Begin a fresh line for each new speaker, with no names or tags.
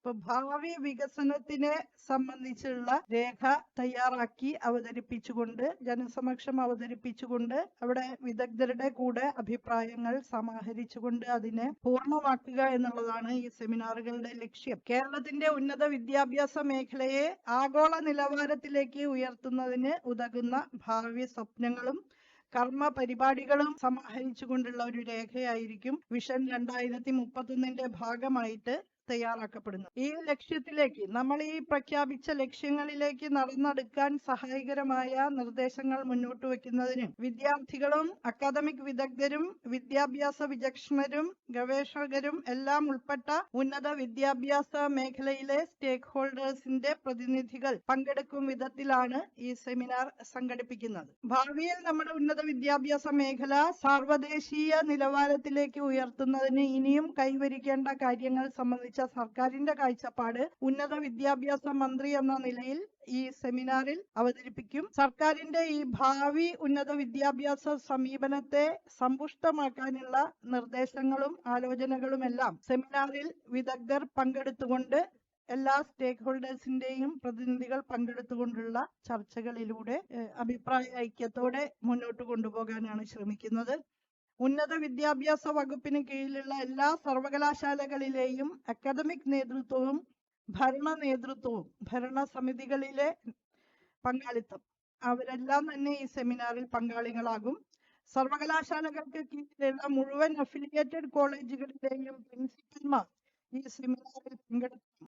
ഇപ്പൊ ഭാവി വികസനത്തിനെ സംബന്ധിച്ചുള്ള രേഖ തയ്യാറാക്കി അവതരിപ്പിച്ചുകൊണ്ട് ജനസമക്ഷം അവതരിപ്പിച്ചുകൊണ്ട് അവിടെ വിദഗ്ധരുടെ കൂടെ അഭിപ്രായങ്ങൾ സമാഹരിച്ചുകൊണ്ട് അതിനെ പൂർണ്ണമാക്കുക എന്നുള്ളതാണ് ഈ സെമിനാറുകളുടെ ലക്ഷ്യം. കേരളത്തിന്റെ ഉന്നത വിദ്യാഭ്യാസ മേഖലയെ ആഗോള നിലവാരത്തിലേക്ക് ഉയർത്തുന്നതിന് ഉതകുന്ന ഭാവി സ്വപ്നങ്ങളും കർമ്മ പരിപാടികളും സമാഹരിച്ചുകൊണ്ടുള്ള ഒരു രേഖയായിരിക്കും വിഷൻ 2031 ഭാഗമായിട്ട് തയ്യാറാക്കപ്പെടുന്നു. ഈ ലക്ഷ്യത്തിലേക്ക് നമ്മൾ ഈ പ്രഖ്യാപിച്ച ലക്ഷ്യങ്ങളിലേക്ക് നടന്നെടുക്കാൻ സഹായകരമായ നിർദ്ദേശങ്ങൾ മുന്നോട്ട് വയ്ക്കുന്നതിന് വിദ്യാർത്ഥികളും അക്കാദമിക് വിദഗ്ധരും വിദ്യാഭ്യാസ വിചക്ഷണരും ഗവേഷകരും എല്ലാം ഉൾപ്പെട്ട ഉന്നത വിദ്യാഭ്യാസ മേഖലയിലെ സ്റ്റേക്ക് ഹോൾഡേഴ്സിന്റെ പ്രതിനിധികൾ പങ്കെടുക്കും വിധത്തിലാണ് ഈ സെമിനാർ സംഘടിപ്പിക്കുന്നത്. ഭാവിയിൽ നമ്മുടെ ഉന്നത വിദ്യാഭ്യാസ മേഖല സാർവദേശീയ നിലവാരത്തിലേക്ക് ഉയർത്തുന്നതിന് ഇനിയും കൈവരിക്കേണ്ട കാര്യങ്ങൾ സംബന്ധിച്ച സർക്കാരിന്റെ കാഴ്ചപ്പാട് ഉന്നത വിദ്യാഭ്യാസ മന്ത്രി എന്ന നിലയിൽ ഈ സെമിനാറിൽ അവതരിപ്പിക്കും. സർക്കാരിന്റെ ഈ ഭാവി ഉന്നത വിദ്യാഭ്യാസ സമീപനത്തെ സമ്പുഷ്ടമാക്കാനുള്ള നിർദ്ദേശങ്ങളും ആലോചനകളുമെല്ലാം സെമിനാറിൽ വിദഗ്ധർ പങ്കെടുത്തുകൊണ്ട് എല്ലാ സ്റ്റേക്ക് ഹോൾഡേഴ്സിന്റെയും പ്രതിനിധികൾ പങ്കെടുത്തുകൊണ്ടുള്ള ചർച്ചകളിലൂടെ അഭിപ്രായ ഐക്യത്തോടെ മുന്നോട്ട് കൊണ്ടുപോകാനാണ് ശ്രമിക്കുന്നത്. ഉന്നത വിദ്യാഭ്യാസ വകുപ്പിന് കീഴിലുള്ള എല്ലാ സർവകലാശാലകളിലെയും അക്കാദമിക് നേതൃത്വവും ഭരണ നേതൃത്വവും ഭരണസമിതികളിലെ പങ്കാളിത്തം അവരെല്ലാം തന്നെ ഈ സെമിനാറിൽ പങ്കാളികളാകും. സർവകലാശാലകൾക്ക് കീഴിലുള്ള മുഴുവൻ അഫിലിയേറ്റഡ് കോളേജുകളിലെയും പ്രിൻസിപ്പൽമാർ ഈ സെമിനാറിൽ പങ്കെടുക്കും.